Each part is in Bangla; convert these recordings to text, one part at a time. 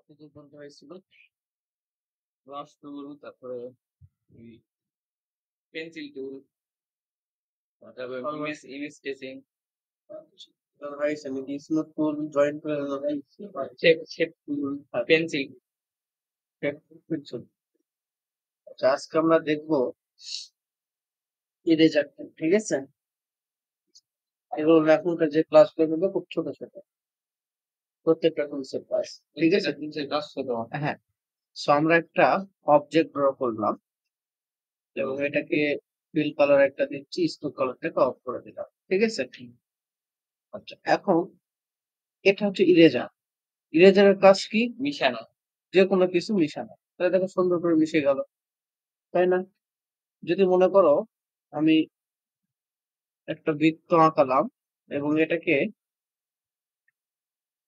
কত পর্যন্ত হয়েছিল? ব্রাশ টুল, তারপরে ওই পেন্সিল টুল, তারপরে ইমেজ স্কেচিং, স্মুথ টুল, জয়েন্ট শেপ টুল, পেন্সিল। আচ্ছা, আজকে আমরা দেখবো ইরেজার, ঠিক আছে? এগুলো এখনকার যে ক্লাসগুলো খুব ছোট ছোট, প্রত্যেকটা টুলসের ক্লাস, ঠিক আছে? হ্যাঁ। সো আমরা একটা অবজেক্ট ড্র করলাম এবং এটাকে ফিল কালার একটা দিচ্ছি, স্টোক কালারটাকে অফ করে দিলাম, ঠিক আছে? আচ্ছা, এখন এটা হচ্ছে ইরেজার। ইরেজারের কাজ কি? মিশানো, যে কোনো কিছু মিশানো। তাহলে দেখো সুন্দর করে মিশে গেল, তাই না? যদি মনে করো আমি একটা বৃত্ত আঁকালাম এবং এটাকে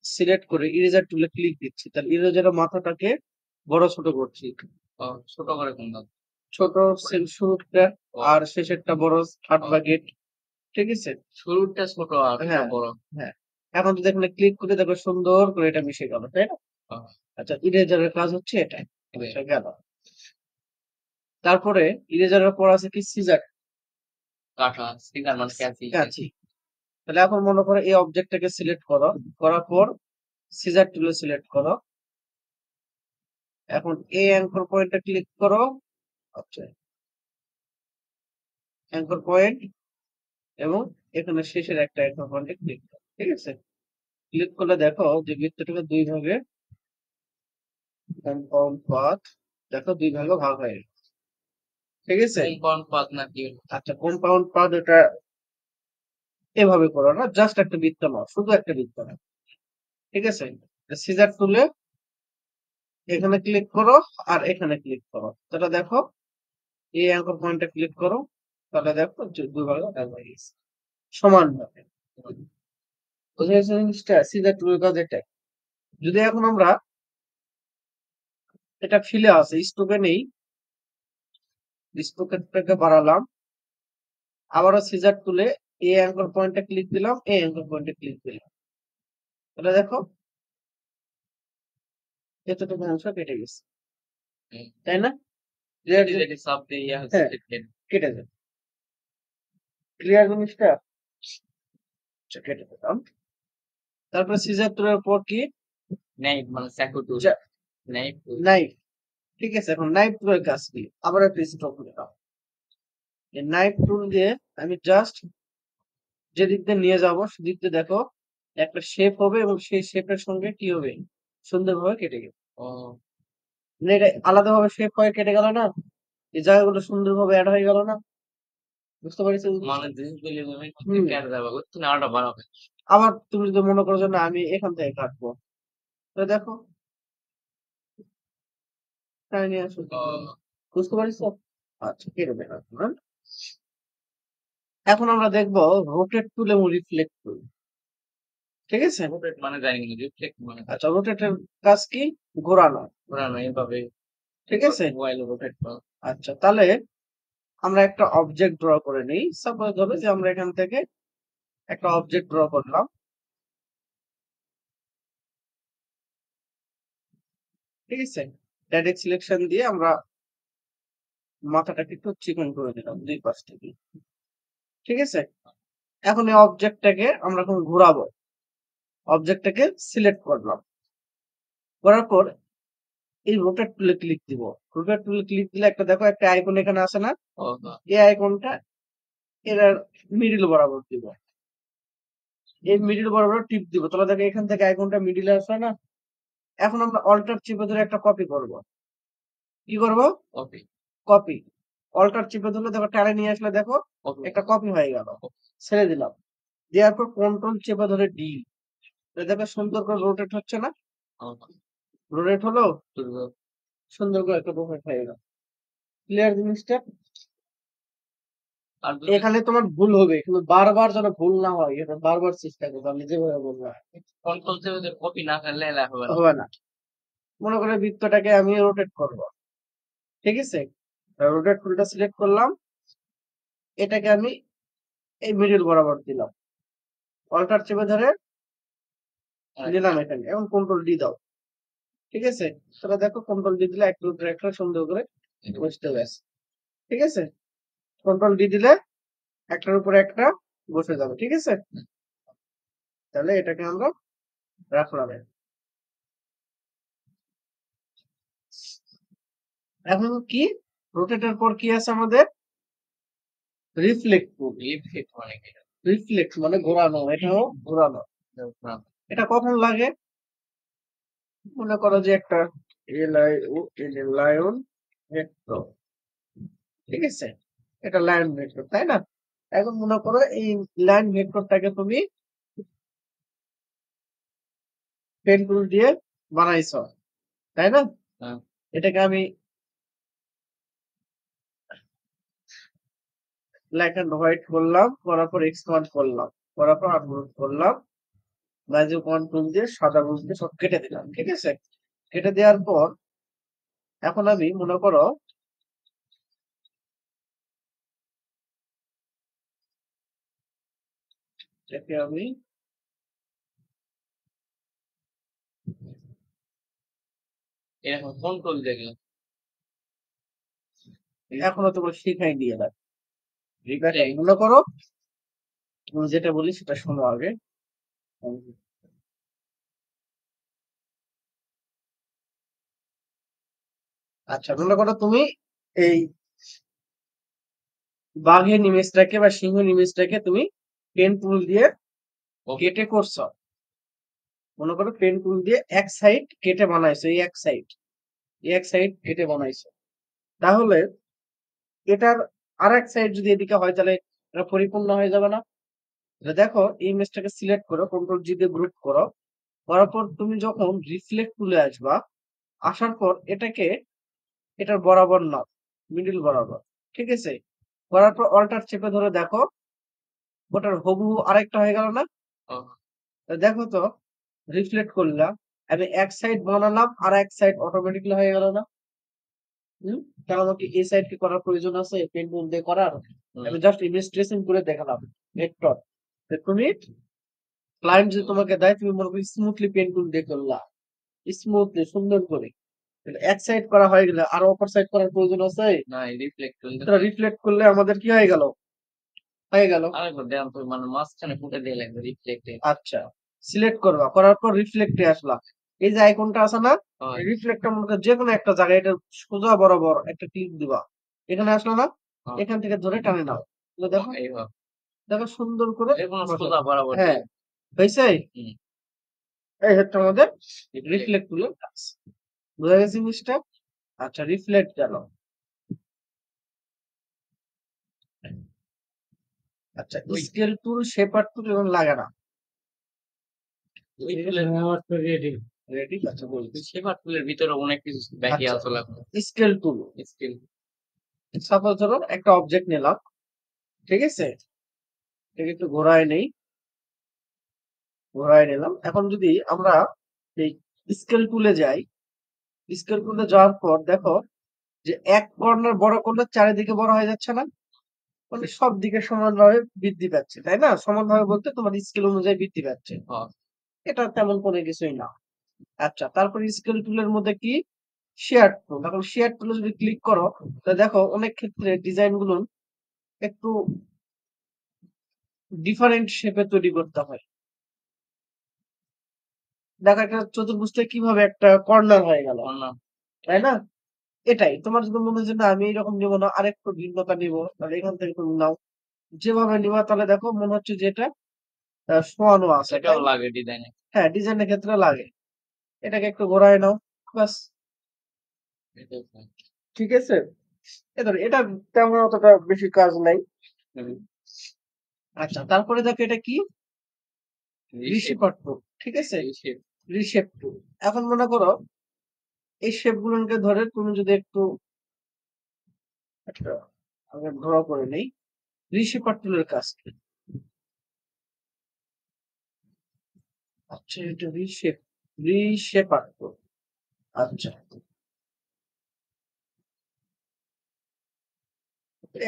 সিলেক্ট করে ইরেজার টুলে ক্লিক দিচ্ছি, তাহলে ইরেজারের মাথাটাকে বড় ছোট করছি। ছোট করে কোনটা? ছোট শুরুটা আর শেষেরটা বড়, হাত বা গেট, ঠিক আছে? শুরুটা ছোট আর বড়। হ্যাঁ, এখন যদি এখানে ক্লিক করে দেখো সুন্দর করে এটা মিশে গেল, তাই না? আচ্ছা, ইরেজারের কাজ হচ্ছে এটা গেল। তারপরে ইরেজারের পর আছে কি? সিজার, কাটা, সিজার মানে কাঁচি। তাহলে এখন মনে করো এই অবজেক্টটাকে সিলেক্ট করো, করার পর সিজার টুলে সিলেক্ট করো। এখন এই অ্যাঙ্কর পয়েন্টে ক্লিক করো। আচ্ছা, অ্যাঙ্কর পয়েন্ট এবং এখানে শেষের একটা অ্যাঙ্কর পয়েন্টে ক্লিক করো, ঠিক আছে? ক্লিক করলে দেখো যে বৃত্তটাকে দুই ভাগে, কম্পাউন্ড পাথ, দেখো দুই ভাগে ভাগ হয়ে গেছে, ঠিক আছে? কম্পাউন্ড পাথ নাকি? আচ্ছা, কম্পাউন্ড পাথ এটা এভাবে করো না, জাস্ট একটা বৃত্ত নাও, শুধু একটা বৃত্ত নাও, ঠিক আছে? সিজার টুলে এখানে ক্লিক করো আর এখানে ক্লিক করো, তাহলে দেখো এই অ্যাঙ্কর পয়েন্টে ক্লিক করো, তাহলে দেখো যে দুই ভাগে ভাগ হয়ে গেছে সমান ভাবে। বুঝে গেছে জিনিসটা? সিজার টুলের কাজ এটা। যদি এখন আমরা এটা ফিলে আছে স্টোকে নেই, স্টোকেরটাকে বাড়ালাম, আবারও সিজার টুলে এই অ্যাঙ্কর পয়েন্টে ক্লিক দিলাম, এই অ্যাঙ্কর পয়েন্টে ক্লিক দিলাম, তাহলে দেখো এতটুকু অংশ কেটে গেছে, তাই না? হ্যাঁ, কেটে যাবে। ক্লিয়ার জিনিসটা? আচ্ছা, কেটে দিলাম। তারপরে সিজার টুলের পর কি? নাইফ, মানে চাকু টুল। নাইফ, ঠিক আছে? এখন নাইফ টুলের কাজ কি? আবার একটা স্ট্রোক দিলাম। এই নাইফ টুল দিয়ে আমি জাস্ট যেদিক দিয়ে নিয়ে যাবো সেদিক দিয়ে দেখো একটা শেপ হবে এবং সেই শেপের সঙ্গে কি হবে? সুন্দরভাবে কেটে গেল। মানে এটা আলাদাভাবে শেপ হয়ে কেটে গেল না? এই জায়গাগুলো সুন্দরভাবে অ্যাড হয়ে গেল না? বুঝতে পারছো জিনিসটা? আবার তুমি যদি মনে করো যে না আমি এখান থেকে কাটবো, তো দেখো তাই নিয়ে আসো। বুঝতে পারছো? আচ্ছা, কেটে দিলাম। এখন আমরা দেখবো রোটেট টুল এবং রিফ্লেক্ট টুল, ঠিক আছে? রোটেট মানে জানি না, রিফ্লেক্ট মানে? আচ্ছা, রোটেটের কাজ কি? ঘোরানো, ঘোরানো এইভাবে, ঠিক আছে? মোবাইল রোটেট করা। আচ্ছা, তাহলে আমরা একটা অবজেক্ট ড্র করে নিই। সাপোজ ধরো যে আমরা এখান থেকে একটা অবজেক্ট ড্র করলাম, ঠিক আছে? ডাইরেক্ট সিলেকশন দিয়ে আমরা মাথাটাকে একটু চিকন করে দিলাম দুই পাশ থেকে, ঠিক আছে? এখন এই অবজেক্টটাকে আমরা এখন ঘোরাবো, অবজেক্টটাকে সিলেক্ট করলাম, করার পর এই রোটেট টুলে ক্লিক দিব। রোটেট টুলে ক্লিক দিলে একটা দেখো একটা আইকন এখানে আসে না? এই আইকনটা এর মিডিল বরাবর দিব, এই মিডিল বরাবর টিপ দিব, তাহলে দেখো এখান থেকে আইকনটা মিডিলে আসে না? এখন আমরা অল্টার চিপে ধরে একটা কপি করব। কি করব? কপি। কপি। অল্টার চিপে ধরলে দেখো টানে নিয়ে আসলে দেখো একটা কপি হয়ে গেল। ছেড়ে দিলাম, দেওয়ার পর কন্ট্রোল চেপে ধরে ডি, দেখো সুন্দর করে রোটেট হচ্ছে না? রোটেট হলো, সুন্দর করে একটা রোটেট হয়ে গেল। ক্লিয়ার জিনিসটা? এখানে তোমার ভুল হবে, কিন্তু বারবার যেন ভুল না হয় এটা বারবার চেষ্টা করবো, আমি যেভাবে বলবো। কন্ট্রোল চেপে কপি না করলে হবে না। মনে করে বৃত্তটাকে আমি রোটেট করব, ঠিক আছে? রোটেট টুলটা সিলেক্ট করলাম, এটাকে আমি এই মিডল বরাবর দিলাম, অল্টার চেপে ধরে দিলাম এখানে, এখন কন্ট্রোল ডি দাও, ঠিক আছে? তাহলে দেখো কন্ট্রোল ডি দিলে একটার উপরে একটা সুন্দর করে বসতে ব্যাস। ঠিক আছে? কন্ট্রোল ডি দিলে একটার উপরে একটা বসে যাবে। ঠিক আছে? তাহলে এটাকে আমরা রাখলাম। এখন কি রোটেটের পর কি আছে আমাদের? রিফ্লেক্ট টুল। রিফ্লেক্ট মানে ঘোরানো, এটাও ঘোরানো। এটা কখন লাগে? মনে করো যে একটা লায়ন ভেক্টর, ঠিক আছে? এটা লাইন ভেক্টর, তাই না? এখন মনে করো এই লাইন ভেক্টরটাকে তুমি পেন টুল দিয়ে বানাইছো, তাই না? এটাকে আমি ব্ল্যাক এন্ড হোয়াইট করলাম, করার পর এক্সপান্ড করলাম, করার পর আনগ্রুপ করলাম, ম্যাজিক ওয়ান টুল দিয়ে সাদা রুল দিয়ে সব কেটে দিলাম। ঠিক আছে? কেটে দেওয়ার পর এখন আমি মনে করো এটাকে আমি এরকম কন্ট্রোল দেখলাম। এখনো তোমার শিখাই দিয়ে দেয়। মনে করো আমি যেটা বলি সেটা শোনো আগে। আচ্ছা, মনে করো তুমি এই বাঘের ইমেজটাকে বা সিংহের ইমেজটাকে তুমি পেন টুল দিয়ে কেটে করছো। মনে করো পেন টুল দিয়ে এক সাইড কেটে বানাইছো, এই এক সাইড কেটে বানাইছো। তাহলে এটার আর এক সাইড যদি এদিকে হয় তাহলে এটা পরিপূর্ণ হয়ে যাবে না? দেখো এই ইমেজটাকে সিলেক্ট করো, কন্ট্রোল জি দিয়ে গ্রুপ করো, করার পর তুমি যখন রিফ্লেক্ট টুলে আসবা, আসার পর এটাকে এটার বরাবর নাও, মিডিল বরাবর। ঠিক আছে? করার পর অল্টার চেপে ধরে দেখো ওটার হুবহু আরেকটা হয়ে গেল না? দেখো তো রিফ্লেক্ট করলাম, আমি এক সাইড বানালাম আর এক সাইড অটোমেটিকলি হয়ে গেল না? তাহলে আমাকে এই সাইড কি করার প্রয়োজন আছে পেন টুল দিয়ে করার? আমি জাস্ট ইমেজ ট্রেসিং করে দেখালাম ভেক্টর। তুমি ক্লায়েন্ট যদি তোমাকে দেয় তুমি মনে করো স্মুথলি পেন টুল দিয়ে করলা, স্মুথলি সুন্দর করে এক সাইড করা হয়ে গেলে আর অপর সাইড করার প্রয়োজন আছে না? রিফ্লেক্ট রিফ্লেক্ট করলে আমাদের কি হয়ে গেল? হয়ে গেল। আরেকবার দেন তো, মানে মাঝখানে ফুটে দিয়ে লাগবে রিফ্লেক্টে। আচ্ছা, সিলেক্ট করবা, করার পর রিফ্লেক্টে আসলা, এই যে আইকনটা আছে না, রিফ্লেক্টর মধ্যে যে কোনো একটা জায়গায় এটা সোজা বরাবর একটা ক্লিক দিবা, এখানে আসলো না? এখান থেকে ধরে টানে নাও, দেখো দেখো সুন্দর করে সোজা বরাবর। হ্যাঁ, হয়েছে? এই হচ্ছে আমাদের রিফ্লেক্ট টুলের কাজ। বুঝা গেছে জিনিসটা? আচ্ছা, রিফ্লেক্ট গেল। আচ্ছা, স্কেল টুল, শেপার টুল এবং লাগানা রেডি। আচ্ছা, বলছি শেপার টুলের ভিতরে অনেক কিছু ব্যাকি আছে লাগবে। স্কেল টুল, স্কেল সাপোজ ধরো একটা অবজেক্ট নিলাম, ঠিক আছে? এটাকে একটু ঘোরায় নিলাম। এখন যদি আমরা এই স্কেল টুলে যাই, স্কেল টুলে যাওয়ার পর দেখো যে এক কর্নার বড় করলে চারিদিকে বড় হয়ে যাচ্ছে না? মানে সব দিকে সমানভাবে বৃদ্ধি পাচ্ছে, তাই না? সমানভাবে বলতে তোমার স্কেল অনুযায়ী বৃদ্ধি পাচ্ছে, এটা তেমন কোনো কিছুই না। আচ্ছা, তারপর স্কেল টুলের মধ্যে কি শেয়ার টুল। এখন শেয়ার টুলে যদি ক্লিক করো তাহলে দেখো অনেক ক্ষেত্রে ডিজাইন গুলো একটু ডিফারেন্ট শেপে তৈরি করতে হয়। দেখো একটা চতুর্ভুজটা কিভাবে একটা কর্নার হয়ে গেল, তাই না? এটাই তোমার যদি মনে হয় যে না আমি এরকম নিবো না, আরেকটু ভিন্নতা নিবো, তাহলে এখান থেকে তুমি নাও, যেভাবে নিবা তাহলে দেখো মনে হচ্ছে যে এটা শোয়ানো আছে। এটাও লাগে ডিজাইনে। হ্যাঁ, ডিজাইনের ক্ষেত্রে লাগে। এটাকে একটু ঘোরায় নাও, বাস। ঠিক আছে? এটা তেমন অতটা বেশি কাজ নাই। আচ্ছা, তারপরে দেখো এটা কি রিশেপার টুল, ঠিক আছে? রিশেপ টুল। এখন মনে করো এই শেপ গুলোকে ধরে তুমি যদি একটু একটা আগে ড্র করে নেই, রিশেপার টুলের কাজ কি? আচ্ছা, এটা রিশেপার টুল। আচ্ছা,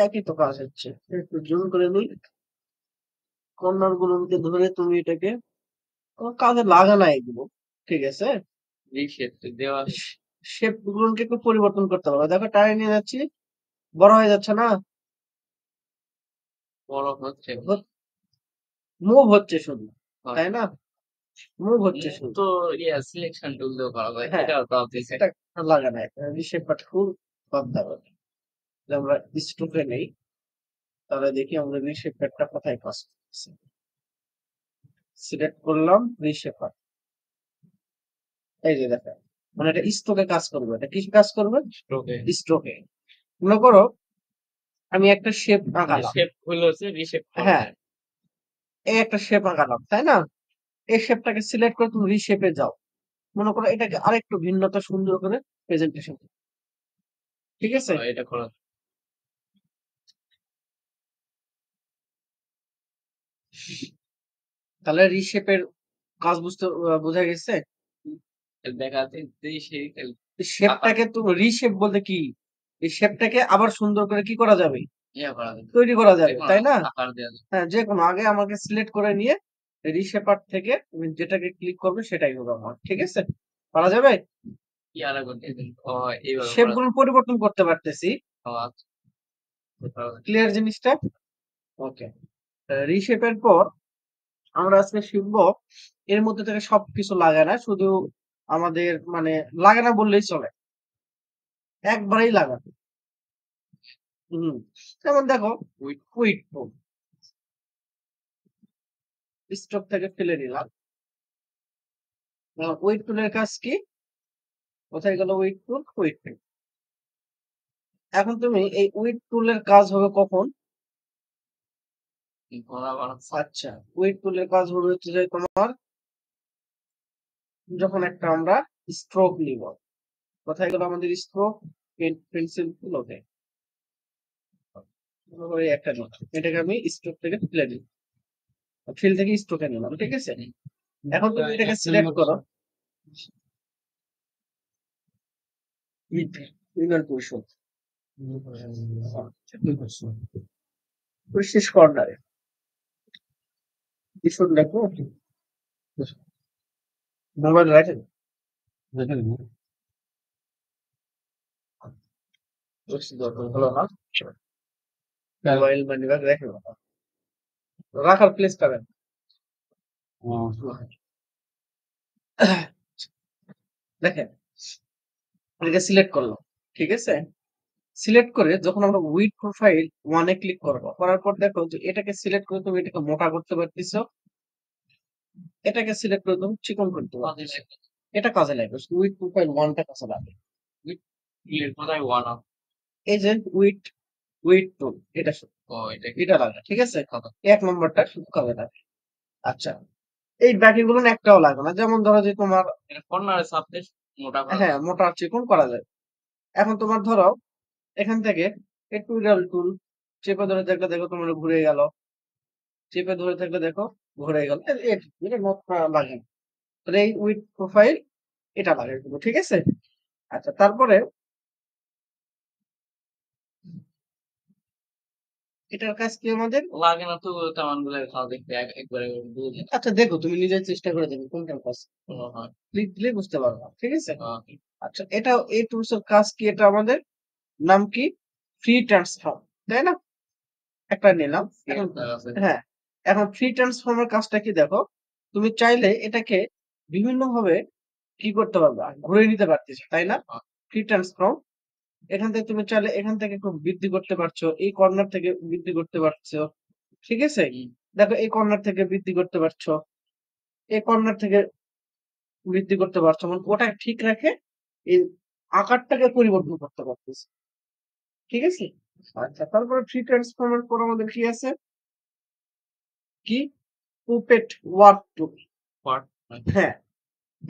একই তো কাজ হচ্ছে। একটু জুম করে নিই, কর্নার গুলোকে ধরে তুমি এটাকে কোনো কাজে লাগা না এগুলো, ঠিক আছে? রিসেট দেওয়া শেপ গুলোকে একটু পরিবর্তন করতে পারবো। দেখো টানে নিয়ে যাচ্ছি, বড় হয়ে যাচ্ছে না, বড় হচ্ছে। মুভ হচ্ছে শুধু, হয়। তাই না? মুভ হচ্ছে মুভ শুধু। তো সিলেকশন টুল দিয়েও করা যায়। হ্যাঁ, এটাও তাও দিছে। এটা লাগে না, রিশেপ বাট খুব কম দামে। যদি আমরা স্টোকে নেই, তাহলে দেখি আমরা রিশেপ প্যাডটা কোথায় কাজ করতেছে। সিলেক্ট করলাম রিশেপার, এই যে দেখেন, মানে এটা স্টোকে কাজ করবে। এটা কি কাজ করবে? স্ট্রোকে স্টোকে। মনে করো আমি একটা শেপ আঁকালাম, শেপ হলো হচ্ছে রিশেপ হ্যাঁ, করবে। এই একটা শেপ আঁকালাম, তাই না? এই শেপটাকে সিলেক্ট করে তুমি রিশেপে যাও। মনে করো এটাকে আরেকটু ভিন্নতা সুন্দর করে প্রেজেন্টেশন, ঠিক আছে? এটা করা তাহলে রিশেপের কাজ বুঝতে বোঝা গেছে। দেখা যাচ্ছে যে সেই আকার শেপটাকে তুমি রিশেপ বলতে কি, এই শেপটাকে আবার সুন্দর করে কি করা যাবে, ইয়া করা যাবে। তৈরি করা যাবে, যেকোনো তাই না? আকার দেওয়া যাবে। হ্যাঁ, যে কোনো আগে আমাকে সিলেক্ট করে নিয়ে রিশেপার থেকে তুমি যেটাকে ক্লিক করবে সেটাই হবে আমার, ঠিক আছে? পারা যাবে। ইয়ারা করতে ও এইভাবে শেপ করা গুলো পরিবর্তন করতে পারতেছি, ও আচ্ছা। ক্লিয়ার জিনিসটা? ওকে। রিশেপের পর আমরা আজকে শিখবো, এর মধ্যে থেকে সবকিছু লাগে না, শুধু আমাদের মানে লাগে না বললেই চলে, একবারেই লাগানো। হুম, যেমন দেখো কুইট টুল, স্টক থেকে ফেলে নিলাম। উইড টুলের কাজ কি? কোথায় গেল উইড টুল? উইড টুল। এখন তুমি এই উইড টুলের কাজ হবে কখন? ঘোড়া বানাচ্ছে। আচ্ছা, উইড টুলের কাজ হবে হচ্ছে যে তোমার যখন একটা আমরা স্ট্রোক নিব। কোথায় গেল আমাদের স্ট্রোক? পেন্সিল টুল, ওকে, একটা নোট, এটাকে আমি স্ট্রোক থেকে ফেলে দিই, ফিল থেকে স্ট্রোকে নিলাম, ঠিক আছে? এখন তুমি এটাকে সিলেক্ট করো, ইউনিয়ন পরিষদ শেষ কর্নারে কিছু দেখো, মোবাইল রাখেন, হলো না, মোবাইল মানি ব্যাগ রেখে দাও। রাখার প্লেস পাবেন। দেখেন, এটা সিলেক্ট করলাম, ঠিক আছে? সিলেক্ট করে যখন আমরা উইড প্রোফাইল ওয়ানে ক্লিক করবো, করার পর দেখো যে এটাকে সিলেক্ট করে তুমি এটাকে মোটা করতে পারতেছো, এটাকে সিলেক্ট করে তুমি চিকন করতে পারতেছো। এটা কাজে লাগবে, উইড প্রোফাইল ওয়ানটা কাজে লাগে। কোথায় ওয়ান আপ এই যে উইড উইড টুল, এটা ও এটা এটা লাগে, ঠিক আছে? এক নম্বরটা শুধু কাজে লাগে। আচ্ছা, এই বাকিগুলো না একটাও লাগে না। যেমন ধরো যে তোমার, এটা কর্নারে চাপলে মোটা করা হ্যাঁ, যায়। মোটা চিকন করা যায়। এখন তোমার ধরো এখান থেকে একটু টুল চেপে ধরে থাকলে দেখো তোমার ঘুরে গেল, চেপে ধরে থাকলে দেখো ঘুরে গেল, এটা নোট লাগে না। তাহলে এই উইথ প্রোফাইল এটা লাগে কিন্তু, ঠিক আছে? আচ্ছা, তারপরে এটার কাজ কি আমাদের? লাগে না তো তেমন গুলো খাওয়া দেখতে একবারে বুঝে আচ্ছা দেখো, তুমি নিজের চেষ্টা করে দেখো কোনটার কাজ, হয়। ক্লিক দিলে বুঝতে পারবা, ঠিক আছে? আহ, আচ্ছা, এটা এই টুলস এর কাজ কি? এটা আমাদের নাম কি? ফ্রি ট্রান্সফর্ম, তাই না? একটা নিলাম এখন। আছে। হ্যাঁ, এখন ফ্রি ট্রান্সফর্মের কাজটা কি দেখো, তুমি চাইলে এটাকে বিভিন্ন ভাবে কি করতে পারবা, ঘুরে নিতে পারতেছো, তাই না? ফ্রি ট্রান্সফর্ম, এখান থেকে তুমি চাইলে এখান থেকে একটু বৃদ্ধি করতে পারছো, এই কর্নার থেকে বৃদ্ধি করতে পারছো, ঠিক আছে? দেখো এই কর্নার থেকে বৃদ্ধি করতে পারছো, এই কর্নার থেকে বৃদ্ধি করতে পারছো, মানে ওটা ঠিক রাখে এই আকারটাকে পরিবর্তন করতে পারতেছে, ঠিক আছে? আচ্ছা, তারপরে ফ্রি ট্রান্সফর্মের পর আমাদের কি আছে? কি? পুপেট ওয়ার্ক টুল। part হ্যাঁ,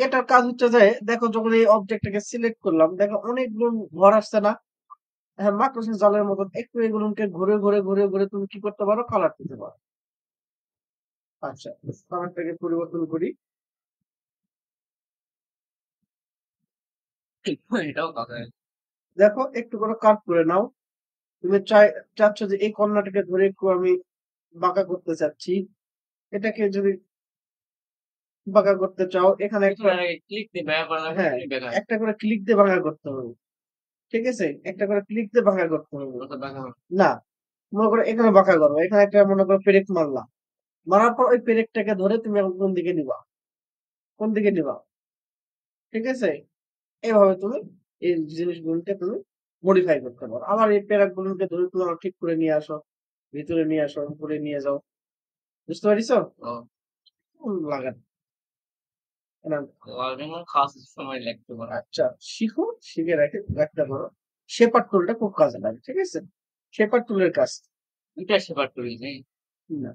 এটার কাজ হচ্ছে যে দেখো যখন এই অবজেক্টটাকে সিলেক্ট করলাম, দেখো অনেকগুলো ঘর আসছে না? হ্যাঁ, মাকড়সার জালের মতন একটু এগুলোকে ঘুরে ঘুরে ঘুরে ঘুরে তুমি কি করতে পারো? কালার দিতে পারো। আচ্ছা, কালারটাকে পরিবর্তন করি। এটাও কথা দেখো একটু করে কাট করে নাও। তুমি চাচ্ছ যে এই কর্নারটাকে ধরে একটু আমি বাঁকা করতে চাচ্ছি, এটাকে যদি বাঁকা করতে চাও, এখানে একটা ক্লিক দিয়ে ব্যাক করা লাগবে, হ্যাঁ ব্যাক হয়। একটা করে ক্লিক দিয়ে বাঁকা করতে হবে। ঠিক আছে, একটা করে ক্লিক দিয়ে বাঁকা করতে হবে। ওটা ব্যাক হবে। না, মনে করো এখানে বাঁকা করো, এখানে একটা মনে করো পেরেক মারলাম, মারার পর ওই পেরেকটাকে ধরে তুমি এখন কোন দিকে নিবা, কোন দিকে নিবা, ঠিক আছে, এইভাবে তুমি এই জিনিসগুলোকে তুমি মডিফাই করতে পারো। আবার এই পেরেকগুলোকে ধরে তুমি আবার ঠিক করে নিয়ে আসো, ভিতরে নিয়ে আসো, উপরে নিয়ে যাও। বুঝতে পারিস? ও লাগান। ওয়ার্কিং খাস সময় লাগতে পারে। আচ্ছা, শিখো, শিখে রাখতে পারো। শেপার টুলটা খুব কাজে লাগে, ঠিক আছে, শেপার টুলের কাজ। এটা সেপার করি নেই। না,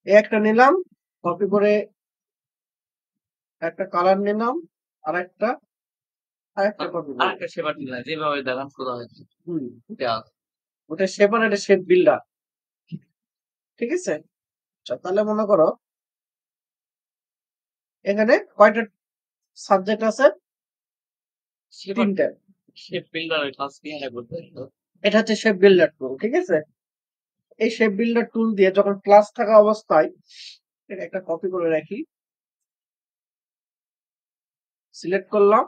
এই একটা নিলাম, কপি করে একটা কালার নিলাম, আর একটা কপি করবো। আরেকটা সেপার দিলা যেভাবে দেখান শুরু হয়েছে। হুম, এটা ওটা শেপার, এটা শেপ বিল্ডার, ঠিক আছে। আচ্ছা, তাহলে মনে করো এখানে কয়টা সাবজেক্ট আছে? সেপার তিনটা। শেপ বিল্ডারের কাজ কি হয় বলতে এটা হচ্ছে শেপ বিল্ডার টুল, ঠিক আছে। এই শেপ বিল্ডার টুল দিয়ে যখন ক্লাস থাকা অবস্থায়, এটা একটা কপি করে রাখি, সিলেক্ট করলাম,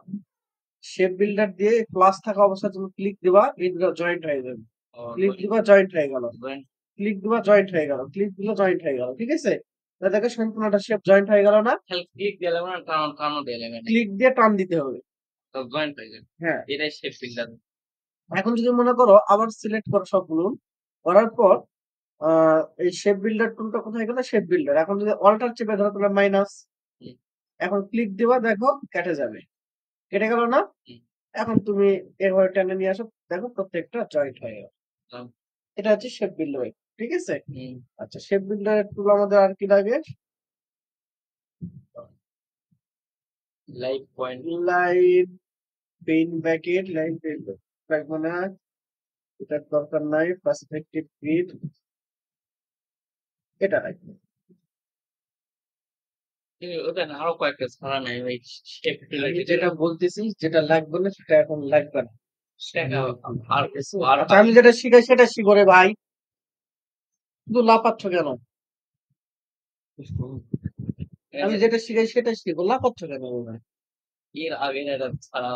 শেপ বিল্ডার দিয়ে ক্লাস থাকা অবস্থায় তুমি ক্লিক দিবা, এটা জয়েন্ট হয়ে যাবে, ক্লিক দিবা জয়েন্ট হয়ে গেল, ক্লিক দিবা জয়েন্ট হয়ে গেল, ক্লিক দিলে জয়েন্ট হয়ে গেল, ঠিক আছে। তাহলে দেখো সম্পূর্ণটা শেপ জয়েন্ট হয়ে গেল না? ক্লিক দিলে মানে কারণ কারণ দিলে মানে ক্লিক দিয়ে টান দিতে হবে। তো জয়েন্ট হয়ে যাবে। হ্যাঁ, এটাই শেপ বিল্ডার। এখন যদি মনে করো আবার সিলেক্ট করো সবগুলো, করার পর এই শেপ বিল্ডার টুলটা কোথায় গেল? Shape builder. এখন যদি অল্টার চেপে ধরো তাহলে মাইনাস, এখন ক্লিক দিবা, দেখো কেটে যাবে, কেটে গেল না? এখন তুমি এভাবে টেনে নিয়ে আসো, দেখো প্রত্যেকটা জয়েন্ট হয়ে গেল। এটা হচ্ছে শেপ বিল্ডার, ঠিক আছে। আচ্ছা, শেপ বিল্ডার টুল আমাদের আর কি লাগে? Live point, line pain bracket, line pain রাখবো না, এটার দরকার নাই। পার্সপেক্টিভ গ্রিড, এটা রাখবো। ওটা না আরো কয়েকটা ছাড়া নাই ওই শেপ বিল্ডার আমি যেটা বলতেছি, যেটা লাগবে না সেটা এখন লাগবে না। আর আচ্ছা, আমি যেটা শিখাই সেটা শিখো রে ভাই, শুধু লাপাচ্ছ কেন? আমি যেটা শিখাই সেটা শিখো, লাপাচ্ছ কেন ভাই? এর আগে এটা ছাড়া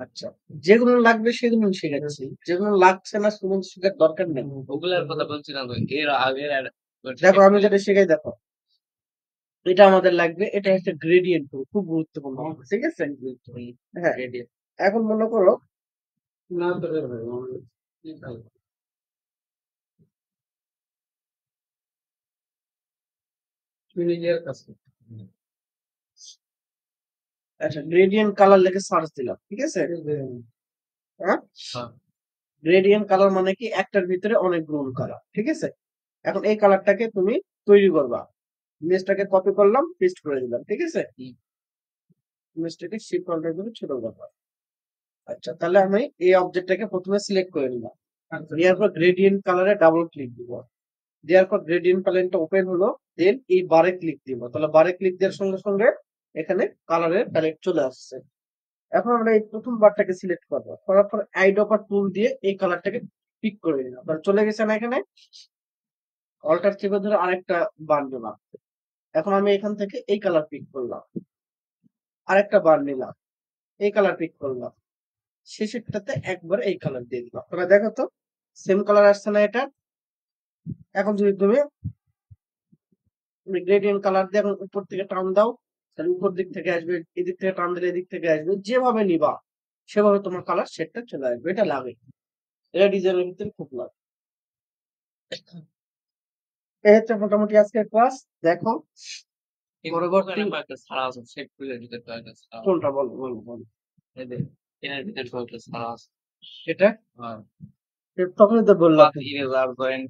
আচ্ছা, যেগুলো লাগবে সেগুলো শিখাচ্ছি, যেগুলো লাগছে না সেগুলো শেখার দরকার নেই। ওগুলার কথা বলছি না তো, এর আগের দেখো আমি যেটা শিখাই, দেখো এটা আমাদের লাগবে, এটা হচ্ছে গ্রেডিয়েন্ট টুল, খুব গুরুত্বপূর্ণ, ঠিক আছে। হ্যাঁ, এখন মনে করো না তো আচ্ছা, গ্রেডিয়েন্ট কালার লিখে সার্চ দিলাম, ঠিক আছে। হ্যাঁ, গ্রেডিয়েন্ট কালার মানে কি একটার ভিতরে অনেকগুলো কালার, ঠিক আছে। এখন এই কালারটাকে তুমি তৈরি করবা, ইমেজটাকে কপি করলাম, পেস্ট করে দিলাম, ঠিক আছে। ইমেজটাকে শিপ কন্ট্রোল করে ছোট করবা। আচ্ছা, তাহলে আমি এই অবজেক্টটাকে প্রথমে সিলেক্ট করে নিলাম, নেওয়ার পর গ্রেডিয়েন্ট কালারে ডাবল ক্লিক দিব, দেওয়ার পর গ্রেডিয়েন্ট প্যালেটটা ওপেন হলো, দেন এই বারে ক্লিক দিব, তাহলে বারে ক্লিক দেওয়ার সঙ্গে সঙ্গে এখানে কালারের প্যালেট চলে আসছে। এখন আমরা এই প্রথম বারটাকে সিলেক্ট করবো, করার পর আইড্রপার টুল দিয়ে এই কালারটাকে পিক করে নিলাম, তাহলে চলে গেছে না এখানে। অল্টার চেপে ধরে আরেকটা বার নিলাম, এখন আমি এখান থেকে এই কালার পিক করলাম, আরেকটা বার নিলাম, এই কালার পিক করলাম, শেষেরটাতে একবার এই কালার দিয়ে দিলাম। তোমরা দেখো তো সেম কালার আসছে না এটা? এখন যদি তুমি গ্রেডিয়েন্ট কালার দিয়ে এখন উপর থেকে টান দাও, তাহলে উপর দিক থেকে আসবে, এদিক থেকে টান দিলে এদিক থেকে আসবে, যেভাবে নিবা সেভাবে তোমার কালার শেডটা চলে আসবে। এটা লাগে, এটা ডিজাইনের ভিতরে খুব লাগে। এই হচ্ছে মোটামুটি আজকের ক্লাস। দেখো পরবর্তী ছাড়া আছে শেপ বিল্ডার ভিতরে কয়েকটা ছাড়া কোনটা, বলো বলো বলো। এদের এর ভিতরে কয়েকটা ছাড়া আছে। এটা হ্যাঁ, তখনই তো বললাম। Eraser joint